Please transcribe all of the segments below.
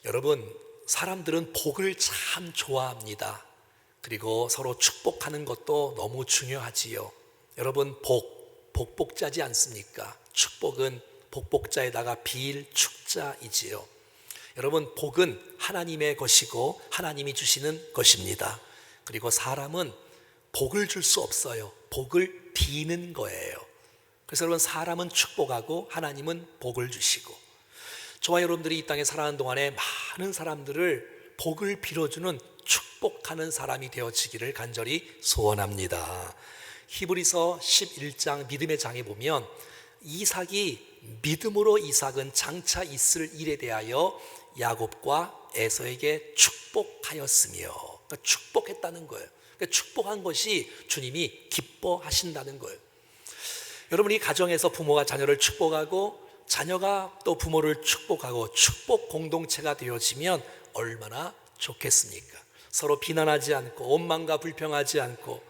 여러분, 사람들은 복을 참 좋아합니다. 그리고 서로 축복하는 것도 너무 중요하지요. 여러분, 복복자지 않습니까? 축복은 복복자에다가 비일 축자이지요. 여러분, 복은 하나님의 것이고 하나님이 주시는 것입니다. 그리고 사람은 복을 줄 수 없어요. 복을 비는 거예요. 그래서 여러분, 사람은 축복하고 하나님은 복을 주시고, 저와 여러분들이 이 땅에 살아가는 동안에 많은 사람들을 복을 빌어주는 축복하는 사람이 되어지기를 간절히 소원합니다. 히브리서 11장 믿음의 장에 보면 이삭이 믿음으로 이삭은 장차 있을 일에 대하여 야곱과 에서에게 축복하였으며, 그러니까 축복했다는 거예요. 그러니까 축복한 것이 주님이 기뻐하신다는 거예요. 여러분, 이 가정에서 부모가 자녀를 축복하고 자녀가 또 부모를 축복하고 축복 공동체가 되어지면 얼마나 좋겠습니까? 서로 비난하지 않고 원망과 불평하지 않고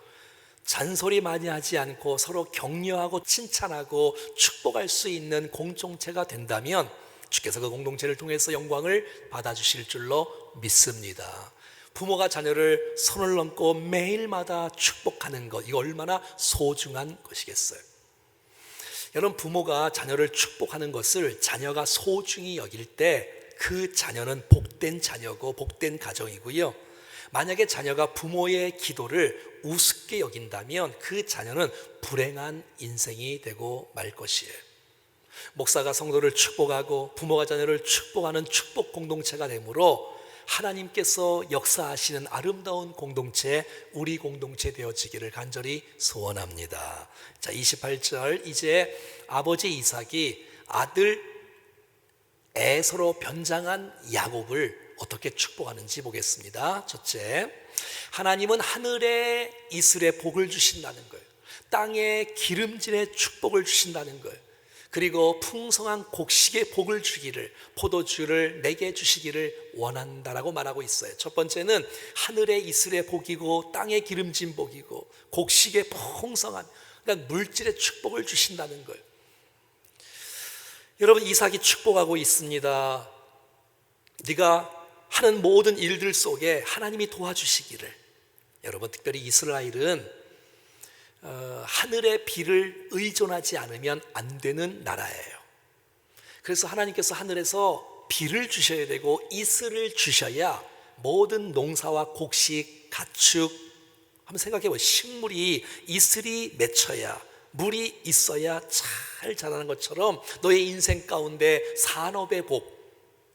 잔소리 많이 하지 않고 서로 격려하고 칭찬하고 축복할 수 있는 공동체가 된다면 주께서 그 공동체를 통해서 영광을 받아주실 줄로 믿습니다. 부모가 자녀를 손을 얹고 매일마다 축복하는 것, 이거 얼마나 소중한 것이겠어요. 여러분, 부모가 자녀를 축복하는 것을 자녀가 소중히 여길 때 그 자녀는 복된 자녀고 복된 가정이고요. 만약에 자녀가 부모의 기도를 우습게 여긴다면 그 자녀는 불행한 인생이 되고 말 것이에요. 목사가 성도를 축복하고 부모가 자녀를 축복하는 축복 공동체가 되므로 하나님께서 역사하시는 아름다운 공동체, 우리 공동체 되어지기를 간절히 소원합니다. 자, 28절, 이제 아버지 이삭이 아들 에서로 변장한 야곱을 어떻게 축복하는지 보겠습니다. 첫째, 하나님은 하늘에 이슬에 복을 주신다는 거예요. 땅에 기름진의 축복을 주신다는 거예요. 그리고 풍성한 곡식의 복을 주기를, 포도주를 내게 주시기를 원한다라고 말하고 있어요. 첫 번째는 하늘의 이슬의 복이고 땅의 기름진 복이고 곡식의 풍성한, 그러니까 물질의 축복을 주신다는 거예요. 여러분, 이삭이 축복하고 있습니다. 네가 하는 모든 일들 속에 하나님이 도와주시기를. 여러분, 특별히 이스라엘은 하늘의 비를 의존하지 않으면 안 되는 나라예요. 그래서 하나님께서 하늘에서 비를 주셔야 되고 이슬을 주셔야 모든 농사와 곡식, 가축, 한번 생각해 보세요. 식물이 이슬이 맺혀야, 물이 있어야 잘 자라는 것처럼 너의 인생 가운데 산업의 복,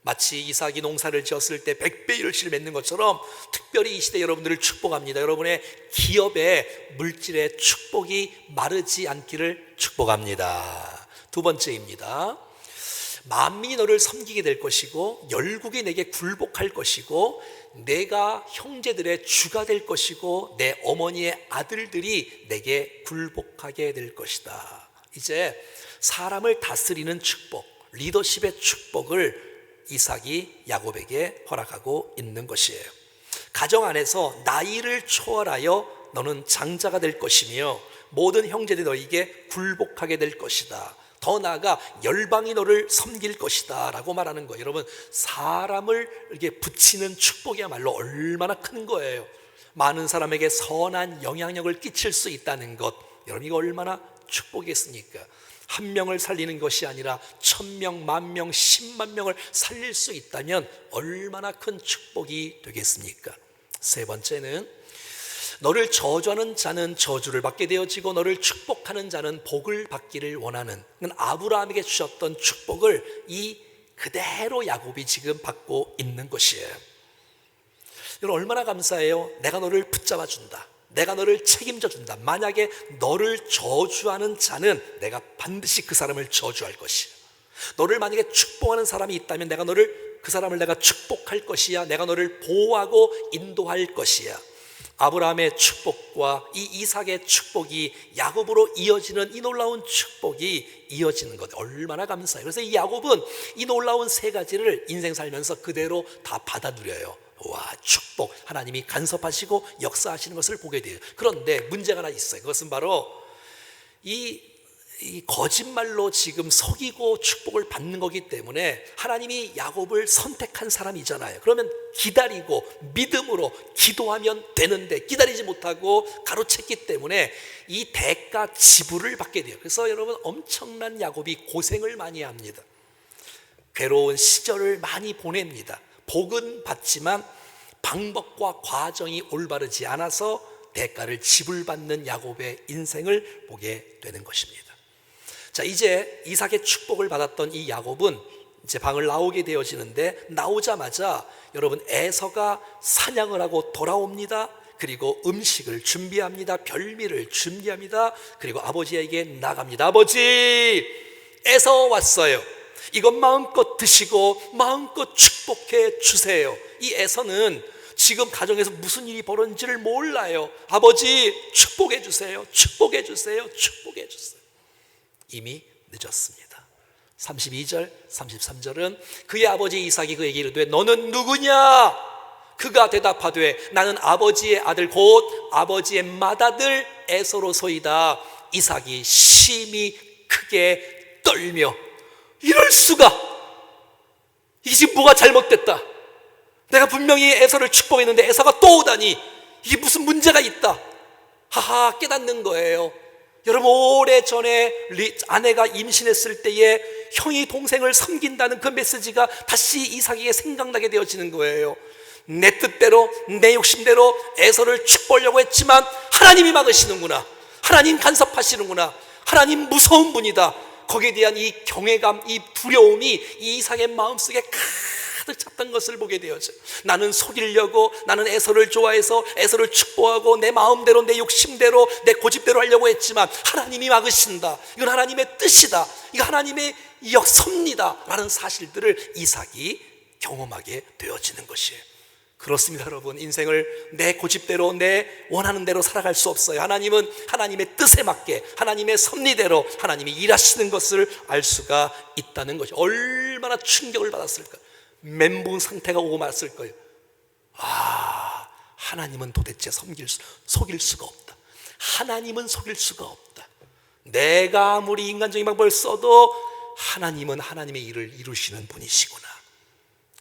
마치 이삭이 농사를 지었을 때 100배 일을 맺는 것처럼 특별히 이 시대 여러분들을 축복합니다. 여러분의 기업에 물질의 축복이 마르지 않기를 축복합니다. 두 번째입니다. 만민이 너를 섬기게 될 것이고 열국이 내게 굴복할 것이고 내가 형제들의 주가 될 것이고 내 어머니의 아들들이 내게 굴복하게 될 것이다. 이제 사람을 다스리는 축복, 리더십의 축복을 이삭이 야곱에게 허락하고 있는 것이에요. 가정 안에서 나이를 초월하여 너는 장자가 될 것이며 모든 형제들이 너에게 굴복하게 될 것이다. 더 나아가 열방이 너를 섬길 것이다 라고 말하는 거예요. 여러분, 사람을 이렇게 붙이는 축복이야말로 얼마나 큰 거예요. 많은 사람에게 선한 영향력을 끼칠 수 있다는 것, 여러분, 이거 얼마나 축복이겠습니까? 한 명을 살리는 것이 아니라 1000명, 10,000명, 10만 명을 살릴 수 있다면 얼마나 큰 축복이 되겠습니까? 세 번째는 너를 저주하는 자는 저주를 받게 되어지고 너를 축복하는 자는 복을 받기를 원하는, 아브라함에게 주셨던 축복을 이 그대로 야곱이 지금 받고 있는 것이에요. 여러분, 얼마나 감사해요. 내가 너를 붙잡아 준다, 내가 너를 책임져 준다. 만약에 너를 저주하는 자는 내가 반드시 그 사람을 저주할 것이야. 너를 만약에 축복하는 사람이 있다면 내가 그 사람을 내가 축복할 것이야. 내가 너를 보호하고 인도할 것이야. 아브라함의 축복과 이 이삭의 축복이 야곱으로 이어지는 이 놀라운 축복이 이어지는 것, 얼마나 감사해요. 그래서 이 야곱은 이 놀라운 세 가지를 인생 살면서 그대로 다 받아 누려요. 와, 축복, 하나님이 간섭하시고 역사하시는 것을 보게 돼요. 그런데 문제가 하나 있어요. 그것은 바로 이 이 거짓말로 지금 속이고 축복을 받는 거기 때문에 하나님이 야곱을 선택한 사람이잖아요. 그러면 기다리고 믿음으로 기도하면 되는데 기다리지 못하고 가로챘기 때문에 이 대가 지불을 받게 돼요. 그래서 여러분 엄청난 야곱이 고생을 많이 합니다. 괴로운 시절을 많이 보냅니다. 복은 받지만 방법과 과정이 올바르지 않아서 대가를 지불받는 야곱의 인생을 보게 되는 것입니다. 자, 이제 이삭의 축복을 받았던 이 야곱은 이제 방을 나오게 되어지는데, 나오자마자 여러분 에서가 사냥을 하고 돌아옵니다. 그리고 음식을 준비합니다. 별미를 준비합니다. 그리고 아버지에게 나갑니다. 아버지, 에서 왔어요. 이것 마음껏 드시고 마음껏 축복해 주세요. 이 에서는 지금 가정에서 무슨 일이 벌어진지를 몰라요. 아버지, 축복해 주세요. 축복해 주세요. 축복해 주세요. 이미 늦었습니다. 32절, 33절은 그의 아버지 이삭이 그에게 이르되 너는 누구냐? 그가 대답하되 나는 아버지의 아들 곧 아버지의 맏아들 에서로소이다. 이삭이 심히 크게 떨며, 이럴 수가, 이게 지금 뭐가 잘못됐다, 내가 분명히 에서를 축복했는데 에서가 또 오다니, 이게 무슨 문제가 있다, 하하 깨닫는 거예요. 여러분, 오래전에 아내가 임신했을 때에 형이 동생을 섬긴다는 그 메시지가 다시 이삭에게 생각나게 되어지는 거예요. 내 뜻대로 내 욕심대로 에서를 축복하려고 했지만 하나님이 막으시는구나, 하나님 간섭하시는구나, 하나님 무서운 분이다. 거기에 대한 이 경외감, 이 두려움이 이 이삭의 마음속에 가득 찼던 것을 보게 되어져. 나는 속이려고, 나는 에서를 좋아해서 에서를 축복하고 내 마음대로 내 욕심대로 내 고집대로 하려고 했지만 하나님이 막으신다, 이건 하나님의 뜻이다, 이거 하나님의 섭니다 라는 사실들을 이삭이 경험하게 되어지는 것이에요. 그렇습니다 여러분, 인생을 내 고집대로 내 원하는 대로 살아갈 수 없어요. 하나님은 하나님의 뜻에 맞게 하나님의 섭리대로 하나님이 일하시는 것을 알 수가 있다는 것이, 얼마나 충격을 받았을까. 멘붕 상태가 오고 말았을 거예요. 하나님은 도대체 속일 수가 없다. 하나님은 속일 수가 없다. 내가 아무리 인간적인 방법을 써도 하나님은 하나님의 일을 이루시는 분이시구나.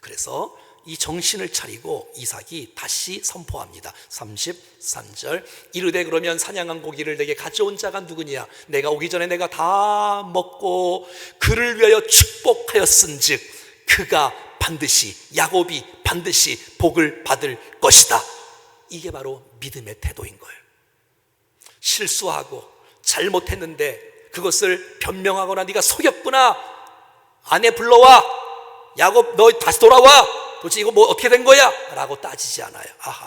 그래서 이 정신을 차리고 이삭이 다시 선포합니다. 33절, 이르되 그러면 사냥한 고기를 내게 가져온 자가 누구냐? 내가 오기 전에 내가 다 먹고 그를 위하여 축복하였은즉 그가 반드시, 야곱이 반드시 복을 받을 것이다. 이게 바로 믿음의 태도인 거예요. 실수하고 잘못했는데 그것을 변명하거나 네가 속였구나, 아내 불러와, 야곱 너 다시 돌아와, 도대체 이거 뭐 어떻게 된 거야? 라고 따지지 않아요.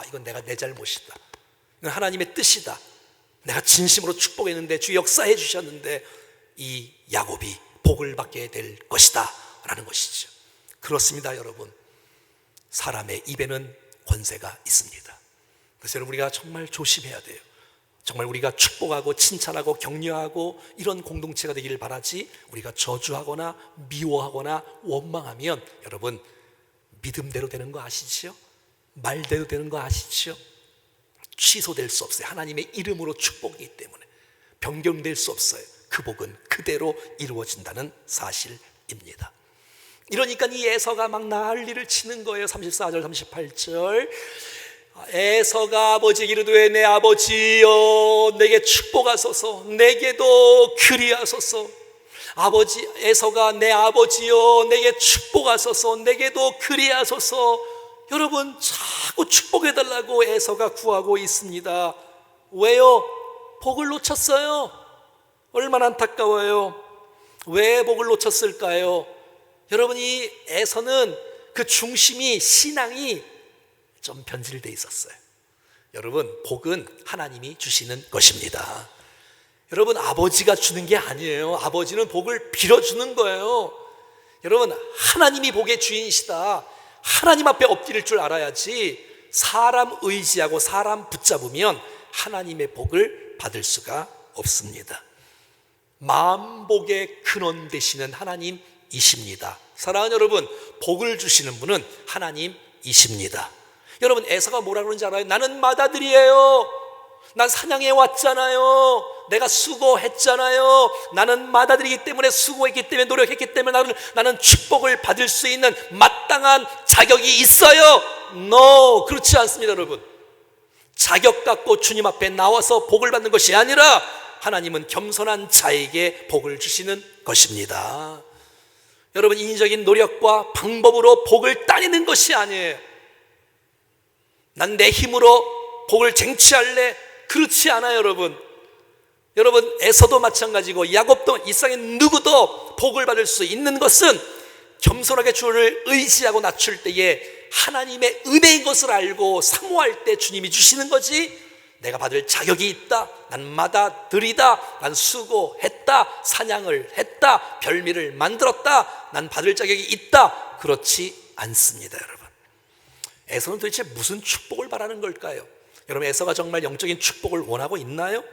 이건 내가 내 잘못이다, 이건 하나님의 뜻이다, 내가 진심으로 축복했는데 주 역사해 주셨는데 이 야곱이 복을 받게 될 것이다 라는 것이죠. 그렇습니다 여러분, 사람의 입에는 권세가 있습니다. 그래서 여러분, 우리가 정말 조심해야 돼요. 정말 우리가 축복하고 칭찬하고 격려하고 이런 공동체가 되기를 바라지, 우리가 저주하거나 미워하거나 원망하면 여러분 믿음대로 되는 거 아시죠? 말대로 되는 거 아시죠? 취소될 수 없어요. 하나님의 이름으로 축복이기 때문에 변경될 수 없어요. 그 복은 그대로 이루어진다는 사실입니다. 이러니까 이 에서가 막 난리를 치는 거예요. 34절 38절, 에서가 아버지에게 이르되 내 아버지여 내게 축복하소서, 내게도 그리하소서. 아버지, 에서가 내 아버지여 내게 축복하소서, 내게도 그리하소서. 여러분, 자꾸 축복해달라고 에서가 구하고 있습니다. 왜요? 복을 놓쳤어요. 얼마나 안타까워요. 왜 복을 놓쳤을까요? 여러분, 이 에서는 그 중심이, 신앙이 좀 변질돼 있었어요. 여러분, 복은 하나님이 주시는 것입니다. 여러분, 아버지가 주는 게 아니에요. 아버지는 복을 빌어주는 거예요. 여러분, 하나님이 복의 주인이시다, 하나님 앞에 엎드릴 줄 알아야지 사람 의지하고 사람 붙잡으면 하나님의 복을 받을 수가 없습니다. 만복의 근원 되시는 하나님이십니다. 사랑하는 여러분, 복을 주시는 분은 하나님이십니다. 여러분, 에서가 뭐라 그러는지 알아요? 나는 맏아들이에요, 난 사냥해 왔잖아요, 내가 수고했잖아요. 나는 맏아들이기 때문에, 수고했기 때문에, 노력했기 때문에 나는 축복을 받을 수 있는 마땅한 자격이 있어요. No, 그렇지 않습니다, 여러분. 자격 갖고 주님 앞에 나와서 복을 받는 것이 아니라 하나님은 겸손한 자에게 복을 주시는 것입니다. 여러분, 인위적인 노력과 방법으로 복을 따내는 것이 아니에요. 난 내 힘으로 복을 쟁취할래? 그렇지 않아요, 여러분. 여러분, 에서도 마찬가지고 야곱도, 이 세상에 누구도 복을 받을 수 있는 것은 겸손하게 주를 의지하고 낮출 때에 하나님의 은혜인 것을 알고 사모할 때 주님이 주시는 거지, 내가 받을 자격이 있다, 난 맏아들이다, 난 수고했다, 사냥을 했다, 별미를 만들었다, 난 받을 자격이 있다, 그렇지 않습니다, 여러분. 에서는 도대체 무슨 축복을 바라는 걸까요? 여러분, 에서가 정말 영적인 축복을 원하고 있나요?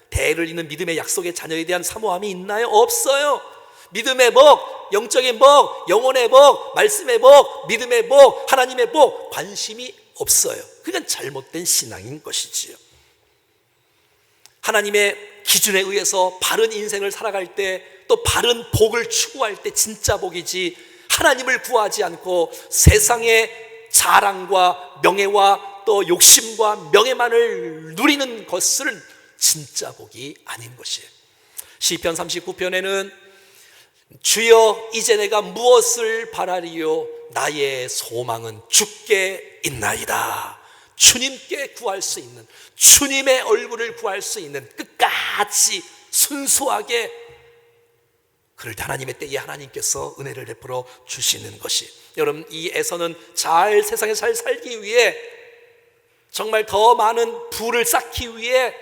대를 잇는 믿음의 약속의 자녀에 대한 사모함이 있나요? 없어요. 믿음의 복, 영적인 복, 영혼의 복, 말씀의 복, 믿음의 복, 하나님의 복, 관심이 없어요. 그건 잘못된 신앙인 것이지요. 하나님의 기준에 의해서 바른 인생을 살아갈 때, 또 바른 복을 추구할 때 진짜 복이지, 하나님을 구하지 않고 세상의 자랑과 명예와 또 욕심과 명예만을 누리는 것은 진짜 복이 아닌 것이에요. 시편 39편에는 주여 이제 내가 무엇을 바라리요, 나의 소망은 주께 있나이다. 주님께 구할 수 있는, 주님의 얼굴을 구할 수 있는, 끝까지 순수하게 그럴 때 하나님의 때에 하나님께서 은혜를 베풀어 주시는 것이, 여러분, 이 에서는 세상에 잘 살기 위해, 정말 더 많은 부를 쌓기 위해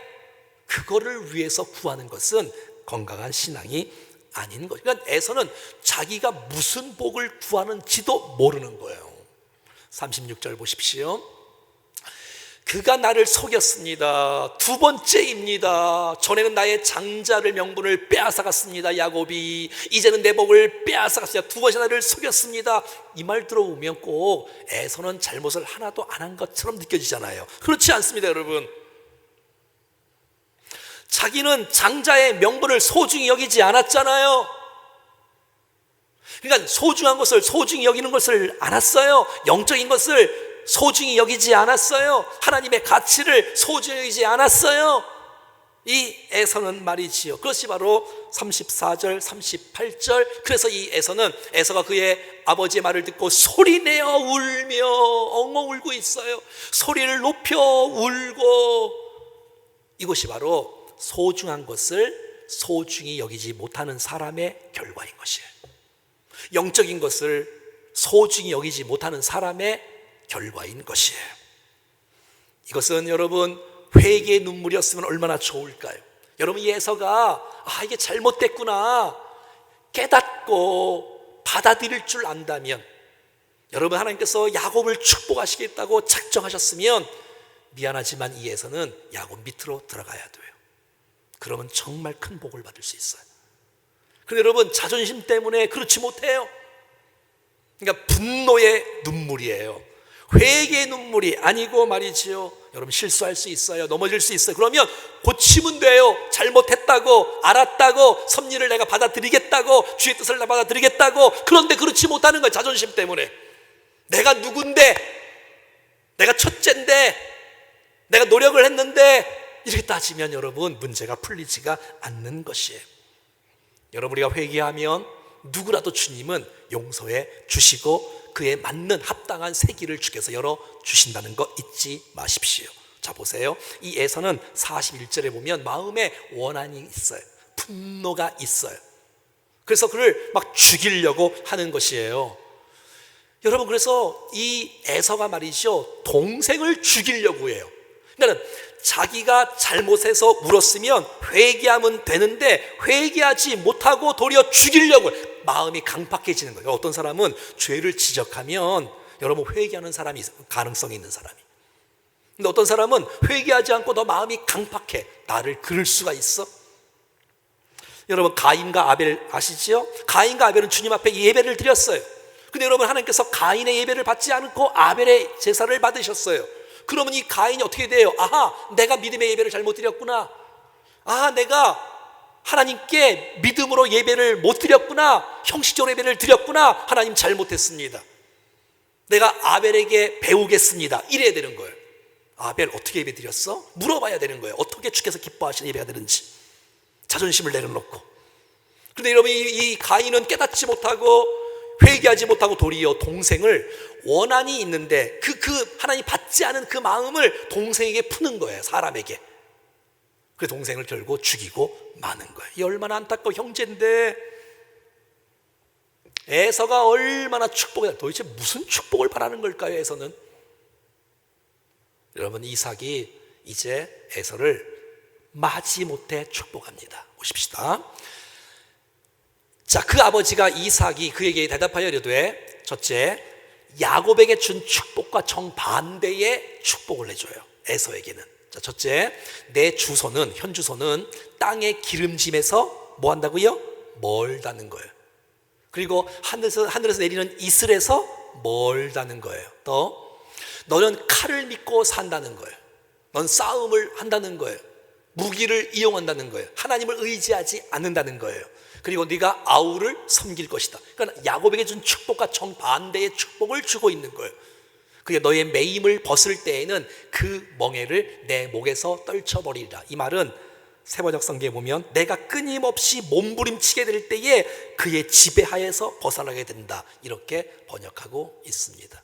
그거를 위해서 구하는 것은 건강한 신앙이 아닌 거죠. 그러니까 에서는 자기가 무슨 복을 구하는지도 모르는 거예요. 36절 보십시오. 그가 나를 속였습니다. 두 번째입니다. 전에는 나의 장자를 명분을 빼앗아갔습니다, 야곱이. 이제는 내 복을 빼앗아갔습니다. 두 번이나 나를 속였습니다. 이 말 들어보면 꼭 에서는 잘못을 하나도 안 한 것처럼 느껴지잖아요. 그렇지 않습니다, 여러분. 자기는 장자의 명분을 소중히 여기지 않았잖아요. 그러니까 소중한 것을 소중히 여기는 것을 알았어요. 영적인 것을 소중히 여기지 않았어요. 하나님의 가치를 소중히 여기지 않았어요. 이 에서는 말이지요. 그것이 바로 34절 38절. 그래서 이 에서가 그의 아버지의 말을 듣고 소리내어 울며 엉엉 울고 있어요. 소리를 높여 울고. 이것이 바로 소중한 것을 소중히 여기지 못하는 사람의 결과인 것이에요. 영적인 것을 소중히 여기지 못하는 사람의 결과인 것이에요. 이것은 여러분, 회개의 눈물이었으면 얼마나 좋을까요? 여러분, 이 에서가 이게 잘못됐구나 깨닫고 받아들일 줄 안다면, 여러분, 하나님께서 야곱을 축복하시겠다고 작정하셨으면, 미안하지만 이 에서는 야곱 밑으로 들어가야 돼요. 그러면 정말 큰 복을 받을 수 있어요. 그런데 여러분, 자존심 때문에 그렇지 못해요. 그러니까 분노의 눈물이에요. 회개의 눈물이 아니고 말이지요. 여러분, 실수할 수 있어요. 넘어질 수 있어요. 그러면 고치면 돼요. 잘못했다고, 알았다고, 섭리를 내가 받아들이겠다고, 주의 뜻을 내가 받아들이겠다고. 그런데 그렇지 못하는 거예요. 자존심 때문에. 내가 누군데, 내가 첫째인데, 내가 노력을 했는데, 이렇게 따지면 여러분, 문제가 풀리지가 않는 것이에요. 여러분, 우리가 회개하면 누구라도 주님은 용서해 주시고 그에 맞는 합당한 새 길을 주께서 열어주신다는 거 잊지 마십시오. 자, 보세요. 이 에서는 41절에 보면 마음에 원한이 있어요. 분노가 있어요. 그래서 그를 막 죽이려고 하는 것이에요. 여러분, 그래서 이 에서가 말이죠, 동생을 죽이려고 해요. 그러니까 자기가 잘못해서 울었으면 회개하면 되는데 회개하지 못하고 도리어 죽이려고 해요. 마음이 강팍해지는 거예요. 어떤 사람은 죄를 지적하면 여러분, 회개하는 사람이 가능성이 있는 사람이. 근데 어떤 사람은 회개하지 않고 더 마음이 강팍해. 나를 그럴 수가 있어? 여러분, 가인과 아벨 아시지요? 가인과 아벨은 주님 앞에 예배를 드렸어요. 근데 여러분, 하나님께서 가인의 예배를 받지 않고 아벨의 제사를 받으셨어요. 그러면 이 가인이 어떻게 돼요? 아하, 내가 믿음의 예배를 잘못 드렸구나. 아, 내가 하나님께 믿음으로 예배를 못 드렸구나, 형식적으로 예배를 드렸구나, 하나님 잘못했습니다, 내가 아벨에게 배우겠습니다, 이래야 되는 거예요. 아벨 어떻게 예배 드렸어? 물어봐야 되는 거예요. 어떻게 주께서 기뻐하시는 예배가 되는지. 자존심을 내려놓고. 그런데 여러분, 이 가인은 깨닫지 못하고 회개하지 못하고 도리어 동생을, 원한이 있는데 그 하나님 받지 않은 그 마음을 동생에게 푸는 거예요, 사람에게. 그 동생을 결국 죽이고 마는 거예요. 이 얼마나 안타까운 형제인데, 에서가 얼마나 축복을, 도대체 무슨 축복을 바라는 걸까요, 에서는? 여러분, 이삭이 이제 에서를 마지못해 축복합니다. 보십시다. 자, 그 아버지가 이삭이 그에게 대답하여 이르되, 첫째, 야곱에게 준 축복과 정반대의 축복을 해줘요, 에서에게는. 자, 첫째, 내 주소는, 현 주소는 땅의 기름짐에서 뭐 한다고요? 멀다는 거예요. 그리고 하늘에서 내리는 이슬에서 멀다는 거예요. 또 너는 칼을 믿고 산다는 거예요. 넌 싸움을 한다는 거예요. 무기를 이용한다는 거예요. 하나님을 의지하지 않는다는 거예요. 그리고 네가 아우를 섬길 것이다. 그러니까 야곱에게 준 축복과 정반대의 축복을 주고 있는 거예요. 그게 너의 매임을 벗을 때에는 그 멍에를 내 목에서 떨쳐버리리라. 이 말은 세번역 성경에 보면 내가 끊임없이 몸부림치게 될 때에 그의 지배하에서 벗어나게 된다, 이렇게 번역하고 있습니다.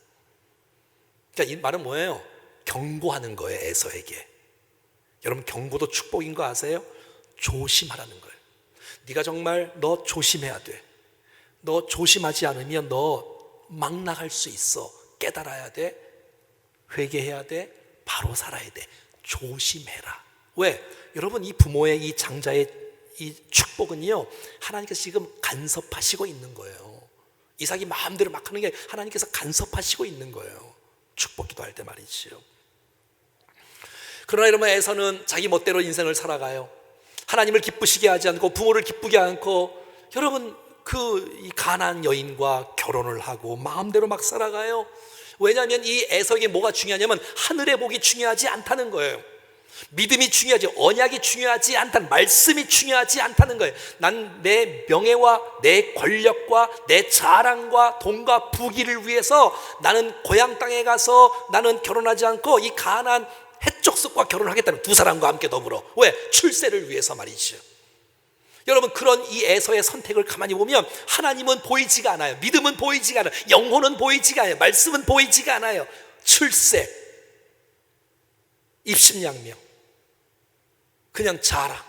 그러니까 이 말은 뭐예요? 경고하는 거예요, 에서에게. 여러분, 경고도 축복인 거 아세요? 조심하라는 거예요. 네가 정말 너 조심해야 돼. 너 조심하지 않으면 너 막 나갈 수 있어. 깨달아야 돼. 회개해야 돼. 바로 살아야 돼. 조심해라. 왜? 여러분, 이 부모의, 이 장자의 이 축복은요, 하나님께서 지금 간섭하시고 있는 거예요. 이삭이 마음대로 막 하는 게 하나님께서 간섭하시고 있는 거예요. 축복 기도할 때 말이지요. 그러나 여러분, 에서는 자기 멋대로 인생을 살아가요. 하나님을 기쁘시게 하지 않고 부모를 기쁘게 않고, 여러분, 이 가나안 여인과 결혼을 하고 마음대로 막 살아가요. 왜냐하면 이 에서에게 뭐가 중요하냐면 하늘의 복이 중요하지 않다는 거예요. 믿음이 중요하지, 언약이 중요하지 않다는, 말씀이 중요하지 않다는 거예요. 난 내 명예와 내 권력과 내 자랑과 돈과 부귀를 위해서 나는 고향 땅에 가서 나는 결혼하지 않고 이 가나안 헷족속과 결혼하겠다는, 두 사람과 함께 더불어. 왜? 출세를 위해서 말이죠. 여러분, 그런 이 에서의 선택을 가만히 보면 하나님은 보이지가 않아요. 믿음은 보이지가 않아요. 영혼은 보이지가 않아요. 말씀은 보이지가 않아요. 출세, 입신양명, 그냥 자랑,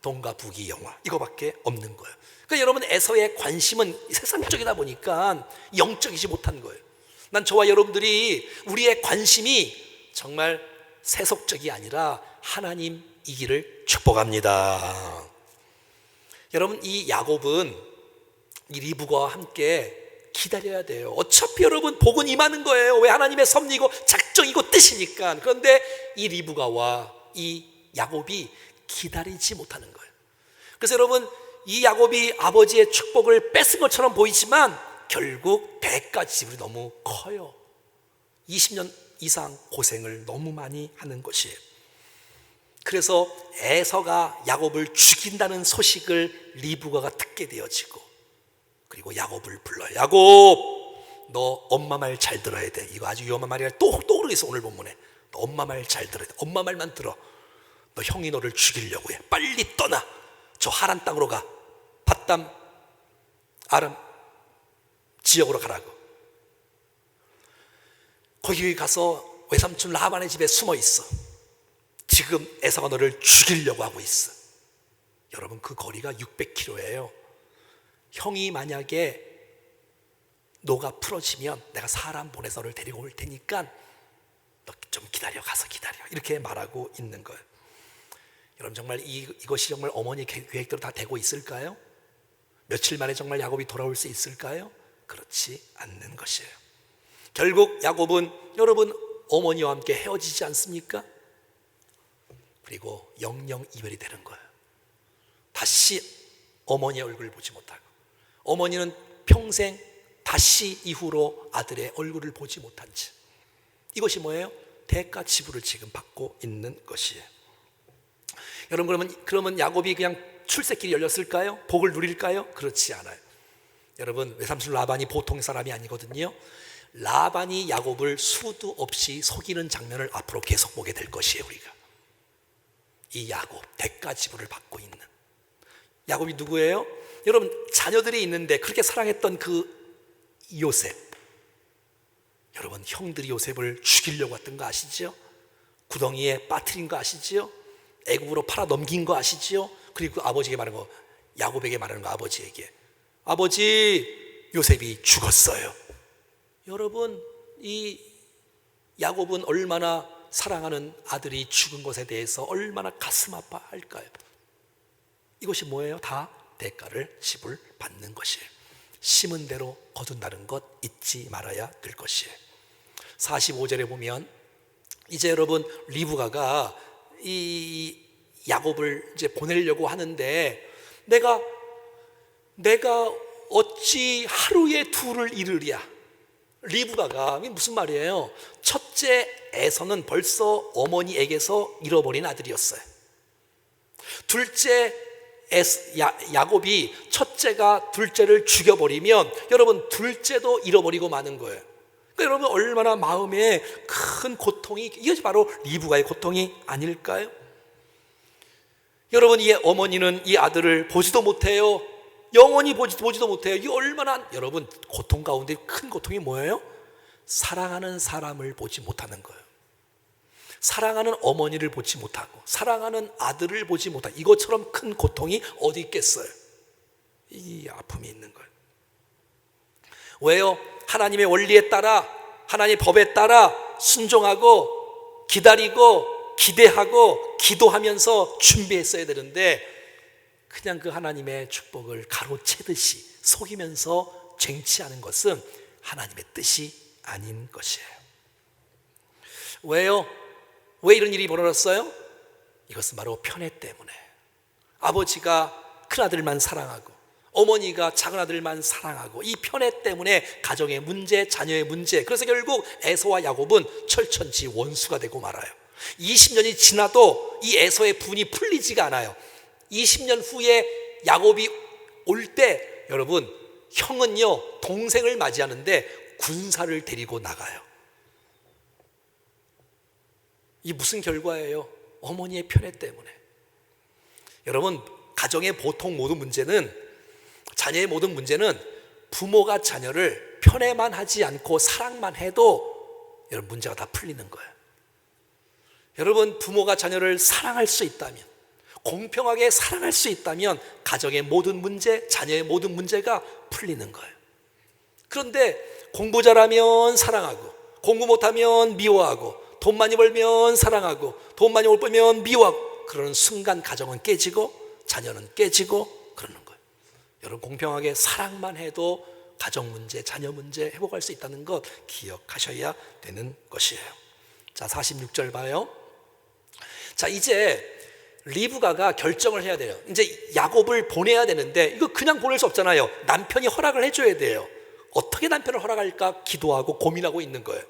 돈과 부귀, 영화, 이거밖에 없는 거예요. 그러니까 여러분, 에서의 관심은 세상적이다 보니까 영적이지 못한 거예요. 난 저와 여러분들이 우리의 관심이 정말 세속적이 아니라 하나님이기를 축복합니다. 여러분, 이 야곱은 이 리브가와 함께 기다려야 돼요. 어차피 여러분, 복은 임하는 거예요. 왜? 하나님의 섭리고 작정이고 뜻이니까. 그런데 이 리브가와 이 야곱이 기다리지 못하는 거예요. 그래서 여러분, 이 야곱이 아버지의 축복을 뺏은 것처럼 보이지만 결국 대가 지불이 너무 커요. 20년 이상 고생을 너무 많이 하는 것이에요. 그래서 에서가 야곱을 죽인다는 소식을 리브가가 듣게 되어지고, 그리고 야곱을 불러요. 야곱, 너 엄마 말 잘 들어야 돼. 이거 아주 위험한 말이야. 또 그러겠어, 오늘 본문에. 너 엄마 말 잘 들어야 돼. 엄마 말만 들어. 너 형이 너를 죽이려고 해. 빨리 떠나. 저 하란 땅으로 가. 밧담 아람 지역으로 가라고. 거기 가서 외삼촌 라반의 집에 숨어 있어. 지금 에서가 너를 죽이려고 하고 있어. 여러분, 그 거리가 600km예요. 형이 만약에 노가 풀어지면 내가 사람 보내서 너를 데리고 올 테니까 너 좀 기다려, 가서 기다려, 이렇게 말하고 있는 거예요. 여러분, 정말 이것이 정말 어머니 계획대로 다 되고 있을까요? 며칠 만에 정말 야곱이 돌아올 수 있을까요? 그렇지 않는 것이에요. 결국 야곱은, 여러분, 어머니와 함께 헤어지지 않습니까? 그리고 영영 이별이 되는 거예요. 다시 어머니의 얼굴을 보지 못하고, 어머니는 평생 다시 이후로 아들의 얼굴을 보지 못한 채, 이것이 뭐예요? 대가 지불을 지금 받고 있는 것이에요. 여러분, 그러면 야곱이 그냥 출세길이 열렸을까요? 복을 누릴까요? 그렇지 않아요. 여러분, 외삼촌 라반이 보통 사람이 아니거든요. 라반이 야곱을 수도 없이 속이는 장면을 앞으로 계속 보게 될 것이에요. 우리가 이 야곱, 대가 지불을 받고 있는 야곱이 누구예요? 여러분, 자녀들이 있는데 그렇게 사랑했던 그 요셉, 여러분, 형들이 요셉을 죽이려고 했던 거 아시죠? 구덩이에 빠뜨린 거 아시죠? 애굽으로 팔아 넘긴 거 아시죠? 그리고 아버지에게 말하는 거, 야곱에게 말하는 거, 아버지에게, 아버지, 요셉이 죽었어요. 여러분, 이 야곱은 얼마나 사랑하는 아들이 죽은 것에 대해서 얼마나 가슴 아파할까요? 이것이 뭐예요? 다 대가를 지불받는 것이에요. 심은 대로 거둔다는 것 잊지 말아야 될 것이에요. 45절에 보면 이제 여러분, 리브가가 이 야곱을 이제 보내려고 하는데 내가 어찌 하루에 둘을 이르랴. 리브가가 무슨 말이에요? 첫째 에서는 벌써 어머니에게서 잃어버린 아들이었어요. 둘째 야곱이 첫째가 둘째를 죽여버리면 여러분, 둘째도 잃어버리고 마는 거예요. 그러니까 여러분, 얼마나 마음에 큰 고통이, 이것이 바로 리브가의 고통이 아닐까요? 여러분, 이 어머니는 이 아들을 보지도 못해요. 영원히 보지도 못해요. 이 얼마나 여러분, 고통 가운데 큰 고통이 뭐예요? 사랑하는 사람을 보지 못하는 거예요. 사랑하는 어머니를 보지 못하고 사랑하는 아들을 보지 못하고, 이것처럼 큰 고통이 어디 있겠어요? 이 아픔이 있는 거예요. 왜요? 하나님의 원리에 따라, 하나님의 법에 따라 순종하고 기다리고 기대하고 기도하면서 준비했어야 되는데 그냥 그 하나님의 축복을 가로채듯이 속이면서 쟁취하는 것은 하나님의 뜻이 아닌 것이에요. 왜요? 왜 이런 일이 벌어졌어요? 이것은 바로 편애 때문에. 아버지가 큰아들만 사랑하고 어머니가 작은아들만 사랑하고, 이 편애 때문에 가정의 문제, 자녀의 문제, 그래서 결국 에서와 야곱은 철천지 원수가 되고 말아요. 20년이 지나도 이 에서의 분이 풀리지가 않아요. 20년 후에 야곱이 올 때 여러분, 형은요 동생을 맞이하는데 군사를 데리고 나가요. 이 무슨 결과예요? 어머니의 편애 때문에. 여러분, 가정의 보통 모든 문제는, 자녀의 모든 문제는 부모가 자녀를 편애만 하지 않고 사랑만 해도 여러분, 문제가 다 풀리는 거예요. 여러분, 부모가 자녀를 사랑할 수 있다면, 공평하게 사랑할 수 있다면 가정의 모든 문제, 자녀의 모든 문제가 풀리는 거예요. 그런데 공부 잘하면 사랑하고, 공부 못하면 미워하고, 돈 많이 벌면 사랑하고, 돈 많이 못 벌면 미워하고, 그러는 순간 가정은 깨지고 자녀는 깨지고 그러는 거예요. 여러분, 공평하게 사랑만 해도 가정 문제, 자녀 문제 회복할 수 있다는 것 기억하셔야 되는 것이에요. 자, 46절 봐요. 자, 이제 리브가가 결정을 해야 돼요. 이제 야곱을 보내야 되는데 이거 그냥 보낼 수 없잖아요. 남편이 허락을 해줘야 돼요. 어떻게 남편을 허락할까 기도하고 고민하고 있는 거예요.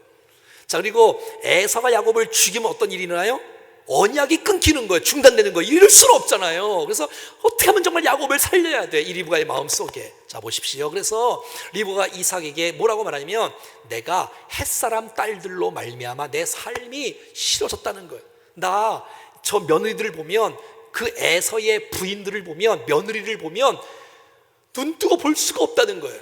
자, 그리고 에서가 야곱을 죽이면 어떤 일이 일어나요? 언약이 끊기는 거예요. 중단되는 거예요. 이럴 수는 없잖아요. 그래서 어떻게 하면 정말 야곱을 살려야 돼, 이 리브가의 마음속에. 자, 보십시오. 그래서 리브가가 이삭에게 뭐라고 말하냐면, 내가 햇사람 딸들로 말미암아 내 삶이 싫어졌다는 거예요. 나 저 며느리들을 보면, 그 에서의 부인들을 보면, 며느리를 보면 눈 뜨고 볼 수가 없다는 거예요.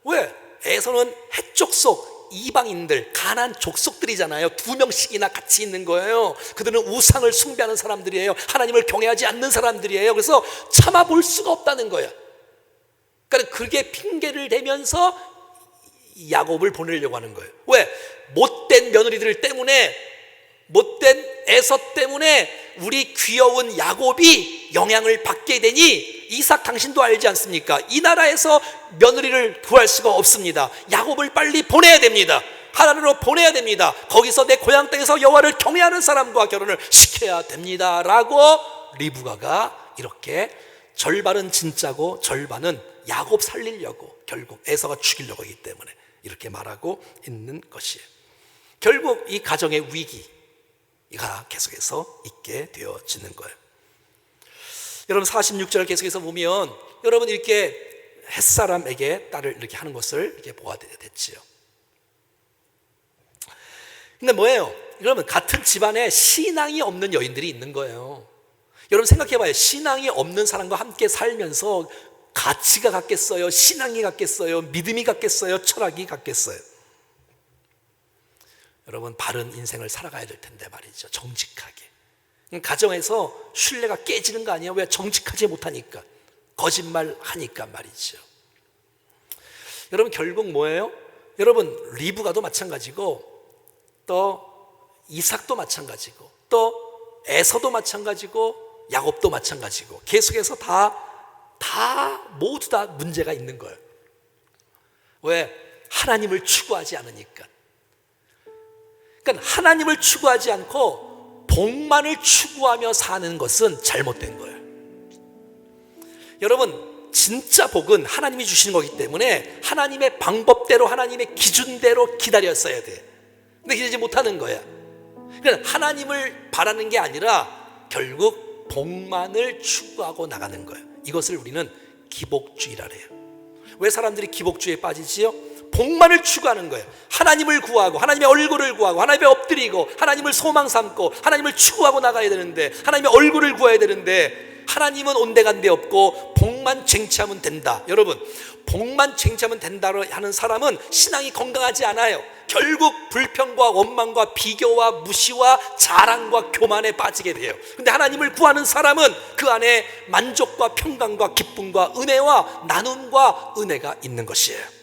왜? 에서는 해족속 이방인들, 가난 족속들이잖아요. 2명씩이나 같이 있는 거예요. 그들은 우상을 숭배하는 사람들이에요. 하나님을 경외하지 않는 사람들이에요. 그래서 참아볼 수가 없다는 거예요. 그러니까 그게 핑계를 대면서 야곱을 보내려고 하는 거예요. 왜? 못된 며느리들 때문에, 못된 에서 때문에 우리 귀여운 야곱이 영향을 받게 되니, 이삭 당신도 알지 않습니까? 이 나라에서 며느리를 구할 수가 없습니다. 야곱을 빨리 보내야 됩니다. 하나님으로 보내야 됩니다. 거기서 내 고향 땅에서 여호와를 경외하는 사람과 결혼을 시켜야 됩니다 라고 리브가가 이렇게, 절반은 진짜고 절반은 야곱 살리려고, 결국 에서가 죽이려고 하기 때문에 이렇게 말하고 있는 것이에요. 결국 이 가정의 위기가 계속해서 있게 되어지는 거예요. 여러분 46절 계속해서 보면 여러분 이렇게 햇사람에게 딸을 이렇게 하는 것을 이렇게 보아야 됐지요. 근데 뭐예요? 여러분 같은 집안에 신앙이 없는 여인들이 있는 거예요. 여러분 생각해봐요. 신앙이 없는 사람과 함께 살면서 가치가 같겠어요? 신앙이 같겠어요? 믿음이 같겠어요? 철학이 같겠어요? 여러분 바른 인생을 살아가야 될 텐데 말이죠. 정직하게. 가정에서 신뢰가 깨지는 거 아니에요? 왜? 정직하지 못하니까, 거짓말 하니까 말이죠. 여러분 결국 뭐예요? 여러분 리브가도 마찬가지고 또 이삭도 마찬가지고 또 에서도 마찬가지고 야곱도 마찬가지고 계속해서 모두 다 문제가 있는 거예요. 왜? 하나님을 추구하지 않으니까. 그러니까 하나님을 추구하지 않고 복만을 추구하며 사는 것은 잘못된 거예요. 여러분 진짜 복은 하나님이 주시는 거기 때문에 하나님의 방법대로 하나님의 기준대로 기다렸어야 돼. 근데 기다리지 못하는 거야. 그러니까 하나님을 바라는 게 아니라 결국 복만을 추구하고 나가는 거예요. 이것을 우리는 기복주의라 해요. 왜 사람들이 기복주의에 빠지지요? 복만을 추구하는 거예요. 하나님을 구하고 하나님의 얼굴을 구하고 하나님의 엎드리고 하나님을 소망 삼고 하나님을 추구하고 나가야 되는데, 하나님의 얼굴을 구해야 되는데 하나님은 온데간데 없고 복만 쟁취하면 된다. 여러분 복만 쟁취하면 된다고 하는 사람은 신앙이 건강하지 않아요. 결국 불평과 원망과 비교와 무시와 자랑과 교만에 빠지게 돼요. 근데 하나님을 구하는 사람은 그 안에 만족과 평강과 기쁨과 은혜와 나눔과 은혜가 있는 것이에요.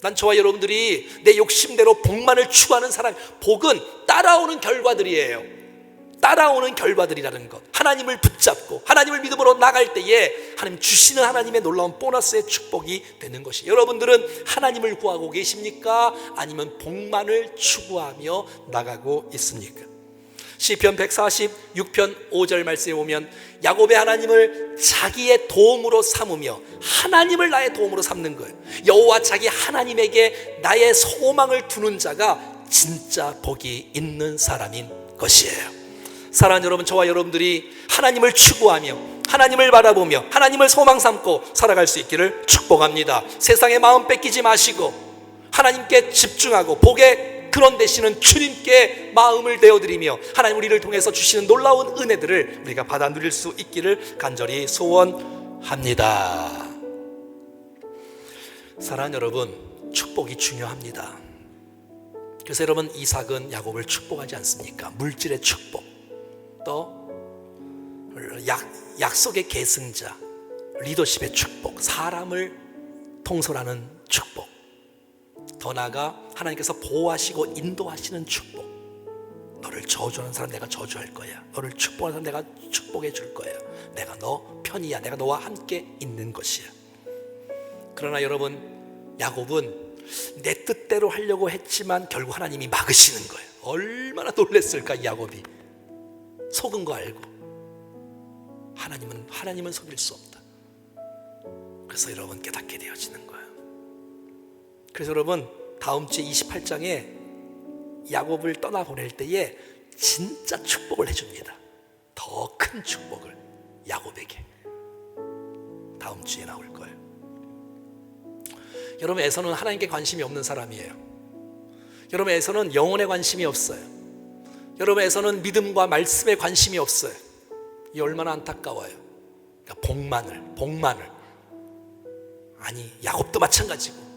난 저와 여러분들이 내 욕심대로 복만을 추구하는 사람, 복은 따라오는 결과들이에요. 따라오는 결과들이라는 것. 하나님을 붙잡고 하나님을 믿음으로 나갈 때에 하나님 주시는 하나님의 놀라운 보너스의 축복이 되는 것이. 여러분들은 하나님을 구하고 계십니까? 아니면 복만을 추구하며 나가고 있습니까? 시편 146편 5절 말씀에 보면 야곱의 하나님을 자기의 도움으로 삼으며, 하나님을 나의 도움으로 삼는 거예요. 여호와 자기 하나님에게 나의 소망을 두는 자가 진짜 복이 있는 사람인 것이에요. 사랑하는 여러분, 저와 여러분들이 하나님을 추구하며 하나님을 바라보며 하나님을 소망 삼고 살아갈 수 있기를 축복합니다. 세상에 마음 뺏기지 마시고 하나님께 집중하고 복의 근원 되시는 주님께 마음을 내어드리며 하나님 우리를 통해서 주시는 놀라운 은혜들을 우리가 받아 누릴 수 있기를 간절히 소원합니다. 사랑하는 여러분, 축복이 중요합니다. 그래서 여러분 이삭은 야곱을 축복하지 않습니까? 물질의 축복, 또 약속의 계승자, 리더십의 축복, 사람을 통솔하는 축복, 더 나아가 하나님께서 보호하시고 인도하시는 축복. 너를 저주하는 사람 내가 저주할 거야. 너를 축복하는 사람 내가 축복해 줄 거야. 내가 너 편이야. 내가 너와 함께 있는 것이야. 그러나 여러분, 야곱은 내 뜻대로 하려고 했지만 결국 하나님이 막으시는 거예요. 얼마나 놀랬을까 야곱이. 속은 거 알고 하나님은 속일 수 없다. 그래서 여러분 깨닫게 되어지는 거예요. 그래서 여러분 다음 주 28장에 야곱을 떠나보낼 때에 진짜 축복을 해줍니다. 더 큰 축복을 야곱에게. 다음 주에 나올 거예요. 여러분 에서는 하나님께 관심이 없는 사람이에요. 여러분 에서는 영혼에 관심이 없어요. 여러분 에서는 믿음과 말씀에 관심이 없어요. 이 얼마나 안타까워요. 그러니까 복만을 아니 야곱도 마찬가지고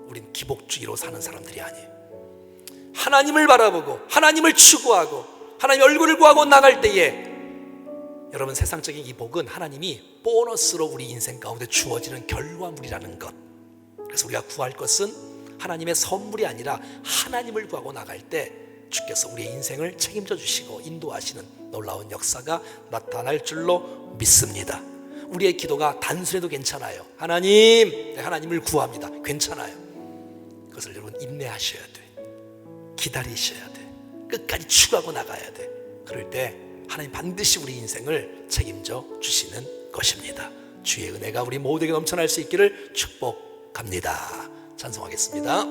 우린 기복주의로 사는 사람들이 아니에요. 하나님을 바라보고 하나님을 추구하고 하나님 얼굴을 구하고 나갈 때에 여러분 세상적인 이 복은 하나님이 보너스로 우리 인생 가운데 주어지는 결과물이라는 것. 그래서 우리가 구할 것은 하나님의 선물이 아니라 하나님을 구하고 나갈 때 주께서 우리의 인생을 책임져 주시고 인도하시는 놀라운 역사가 나타날 줄로 믿습니다. 우리의 기도가 단순해도 괜찮아요. 하나님, 내가 하나님을 구합니다. 괜찮아요. 그것을 여러분 인내하셔야 돼. 기다리셔야 돼. 끝까지 추구하고 나가야 돼. 그럴 때 하나님 반드시 우리 인생을 책임져 주시는 것입니다. 주의 은혜가 우리 모두에게 넘쳐날 수 있기를 축복합니다. 찬송하겠습니다.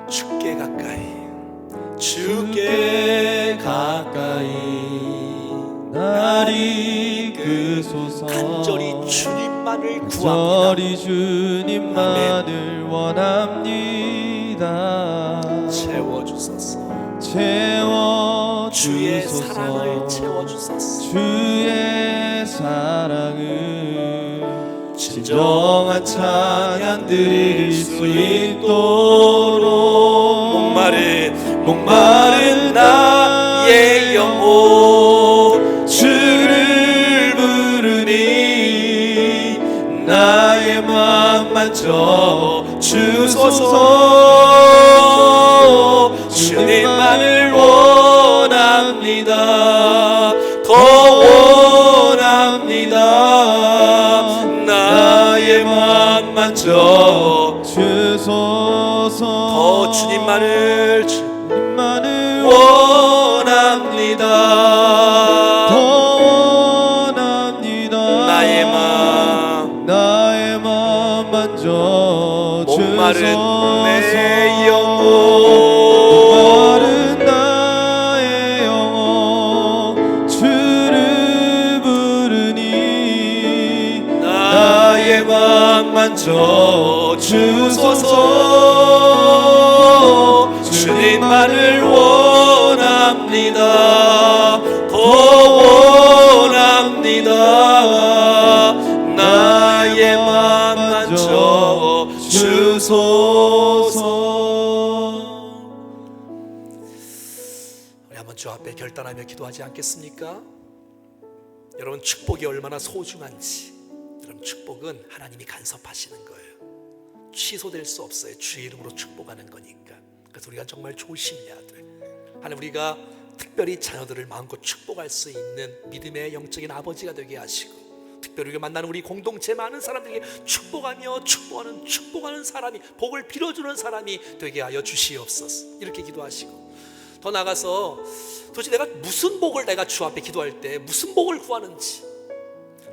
주께 가까이, 주께 가까이 날 이끄소서. 간절히 주님만을 구합니다. 간절히 주님만을 원합니다. 채워주소서. 주의 채워주소서. 사랑을 채워주소서. 주의 사랑을 진정한 찬양 드릴 수 있도록 목마른 나의 영혼 주를 부르니 나의 맘 만져 주소서. 주님만을 원합니다. 더 원합니다. 나의 맘 만져 주소서. 더 주님만을 원합니다. 더 원합니다. 나의 맘 만져 목마른 주소서. 내 영혼 목마른 나의 영혼 주를 부르니 나의 맘 만져 주소서. 주님만을 원합니다. 더 원합니다. 나의 맘 만져 주소서. 우리 한번 주 앞에 결단하며 기도하지 않겠습니까? 여러분, 축복이 얼마나 소중한지, 여러분, 축복은 하나님이 간섭하시는 거예요. 취소될 수 없어요. 주의 이름으로 축복하는 거니까. 그래서 우리가 정말 조심해야 돼. 하나님, 우리가 특별히 자녀들을 마음껏 축복할 수 있는 믿음의 영적인 아버지가 되게 하시고, 특별히 우리가 만나는 우리 공동체 많은 사람들에게 축복하는 사람이, 복을 빌어주는 사람이 되게 하여 주시옵소서. 이렇게 기도하시고, 더 나아가서 도대체 내가 무슨 복을, 내가 주 앞에 기도할 때 무슨 복을 구하는지,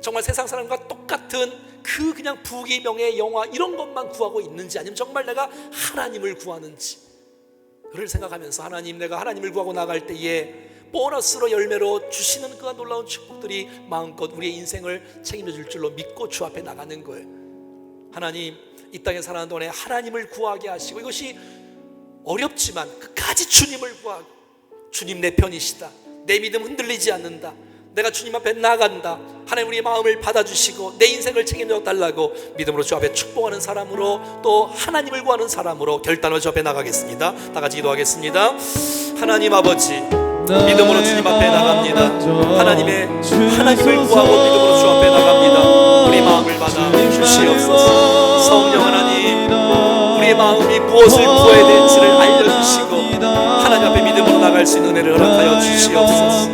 정말 세상 사람과 똑같은 그냥 부귀 명예 영화 이런 것만 구하고 있는지, 아니면 정말 내가 하나님을 구하는지, 그를 생각하면서 하나님, 내가 하나님을 구하고 나갈 때에 보너스로 열매로 주시는 그 놀라운 축복들이 마음껏 우리의 인생을 책임져 줄 줄로 믿고 주 앞에 나가는 거예요. 하나님, 이 땅에 살아가는 동안에 하나님을 구하게 하시고, 이것이 어렵지만 끝까지 주님을 구하고, 주님 내 편이시다, 내 믿음 흔들리지 않는다, 내가 주님 앞에 나간다, 하나님 우리의 마음을 받아주시고 내 인생을 책임져 달라고 믿음으로 주 앞에 축복하는 사람으로, 또 하나님을 구하는 사람으로 결단을 주 앞에 나가겠습니다. 다 같이 기도하겠습니다. 하나님 아버지, 믿음으로 주님 앞에 나갑니다. 하나님을 구하고 믿음으로 주 앞에 나갑니다. 우리 마음을 받아 주시옵소서. 성령 하나님, 우리의 마음이 무엇을 구해야 될지를 알려주시고 하나님 앞에 믿음으로 나갈 수 있는 은혜를 허락하여 주시옵소서.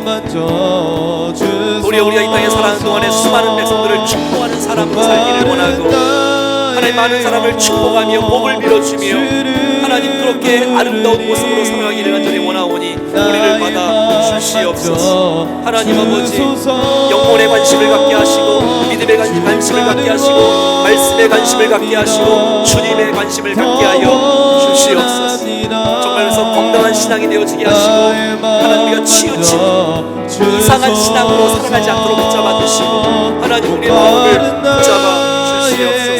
우리가 이 땅에 살아가는 동안에 수많은 백성들을 축복하는 사람으로 살기를 원하고, 하나님 많은 사람을 축복하며 복을 빌어주며 하나님 그렇게 아름다운 모습으로 살아가기를 간절히 원하오니 우리를 받아 주시옵소서. 하나님 아버지, 영혼의 관심을 갖게 하시고 믿음의 관심을 갖게 하시고 말씀의 관심을 갖게 하시고 주님의 관심을 갖게 하여 주시옵소서. 정말 그래서 건강한 신앙이 되어지게 하시고, 하나님 우리가 치우친 이상한 신앙으로 살아가지 않도록 붙잡아 주시고, 하나님 우리의 마음을 붙잡아 주시옵소서.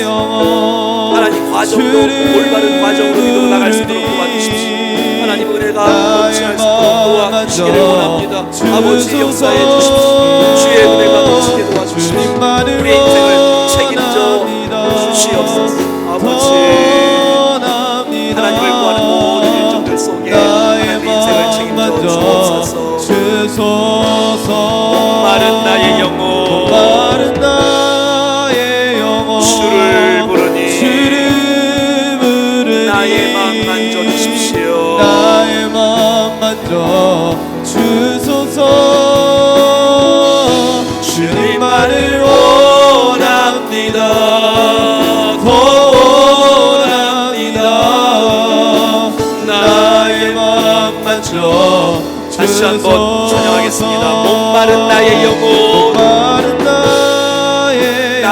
하나님 과정도 올바른 과정으로 믿음으로 나갈 수 있도록 도와주십시오. 하나님 은혜가 넘치할 수 있도록 도와주시기를 원합니다. 아버지 역사해 주십시오. 주의 은혜가 넘치게 도와주십시오. 우리의 인생을 책임져 주시옵소서. 아버지, 하나님을 구하는 모든 일정들 속에 하나님의 인생을 책임져 주옵소서. 목마른 나의 영혼 주를 부르니 나의 맘 만져 주십시오. 나의 맘 만져 주소서. 주님만을 원합니다. 더 원합니다. 나의 맘 만져 다시 한번 찬양하겠습니다. 목마른 나의 영혼, 목마른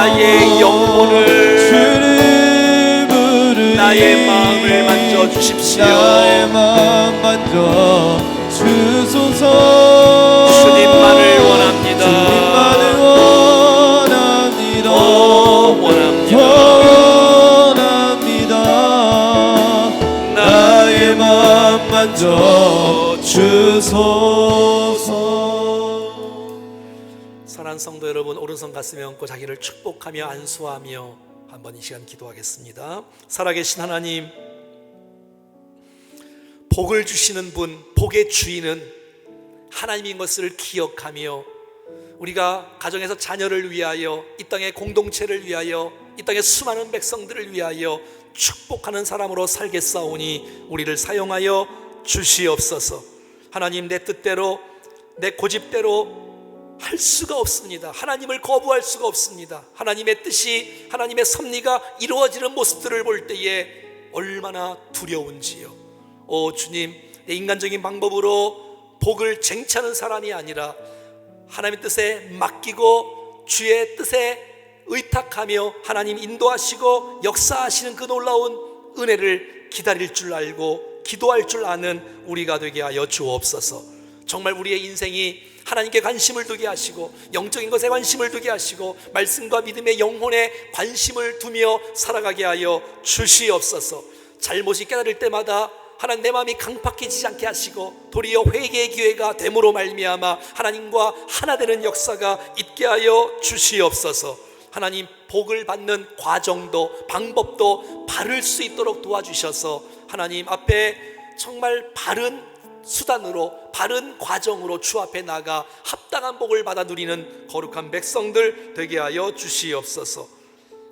나의 영혼을 주를 부르니 나의 마음을 만져 주십시오. 나의 마음 만져 주소서. 주님만을 원합니다. 만져 주소서. 사랑하는 성도 여러분, 오른손 가슴에 얹고 자기를 축복하며 안수하며 한번 이 시간 기도하겠습니다. 살아계신 하나님, 복을 주시는 분, 복의 주인은 하나님인 것을 기억하며 우리가 가정에서 자녀를 위하여, 이 땅의 공동체를 위하여, 이 땅의 수많은 백성들을 위하여 축복하는 사람으로 살겠사오니 우리를 사용하여 주시옵소서. 하나님, 내 뜻대로 내 고집대로 할 수가 없습니다. 하나님을 거부할 수가 없습니다. 하나님의 뜻이, 하나님의 섭리가 이루어지는 모습들을 볼 때에 얼마나 두려운지요. 오 주님, 내 인간적인 방법으로 복을 쟁취하는 사람이 아니라 하나님의 뜻에 맡기고 주의 뜻에 의탁하며 하나님 인도하시고 역사하시는 그 놀라운 은혜를 기다릴 줄 알고 기도할 줄 아는 우리가 되게 하여 주옵소서. 정말 우리의 인생이 하나님께 관심을 두게 하시고 영적인 것에 관심을 두게 하시고 말씀과 믿음의 영혼에 관심을 두며 살아가게 하여 주시옵소서. 잘못이 깨달을 때마다 하나님 내 마음이 강팍해지지 않게 하시고 도리어 회개의 기회가 됨으로 말미암아 하나님과 하나 되는 역사가 있게 하여 주시옵소서. 하나님, 복을 받는 과정도 방법도 바를 수 있도록 도와주셔서 하나님 앞에 정말 바른 수단으로 바른 과정으로 주 앞에 나가 합당한 복을 받아 누리는 거룩한 백성들 되게 하여 주시옵소서.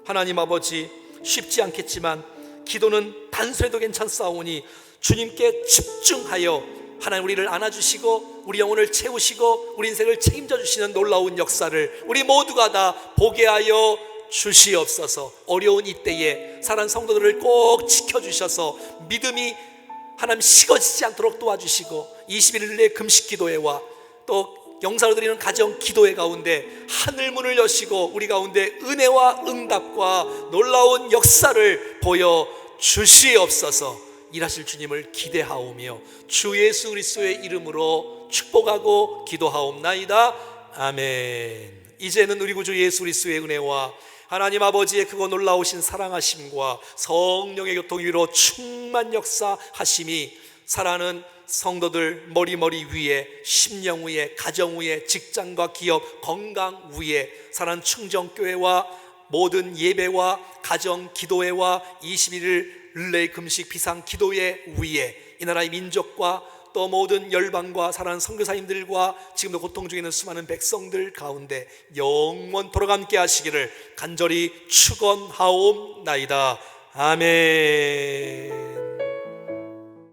하나님 아버지, 쉽지 않겠지만 기도는 단순해도 괜찮사오니 주님께 집중하여 하나님 우리를 안아주시고 우리 영혼을 채우시고 우리 인생을 책임져 주시는 놀라운 역사를 우리 모두가 다 보게 하여 주시옵소서. 어려운 이때에 사랑하는 성도들을 꼭 지켜주셔서 믿음이 하나님 식어지지 않도록 도와주시고 21일의 금식 기도회와 또 영사로 드리는 가정 기도회 가운데 하늘문을 여시고 우리 가운데 은혜와 응답과 놀라운 역사를 보여 주시옵소서. 일하실 주님을 기대하오며 주 예수 그리스도의 이름으로 축복하고 기도하옵나이다. 아멘. 이제는 우리 구주 예수 그리스도의 은혜와 하나님 아버지의 크고 놀라우신 사랑하심과 성령의 교통 위로 충만 역사하심이 사랑하는 성도들 머리 위에, 심령 위에, 가정 위에, 직장과 기업, 건강 위에, 사랑하는 충정교회와 모든 예배와 가정 기도회와 21일 릴레이 금식 비상 기도회 위에 이 나라의 민족과 또 모든 열방과 사랑하는 선교사님들과 지금도 고통 중에 있는 수많은 백성들 가운데 영원토록 함께 하시기를 간절히 축원하옵나이다. 아멘.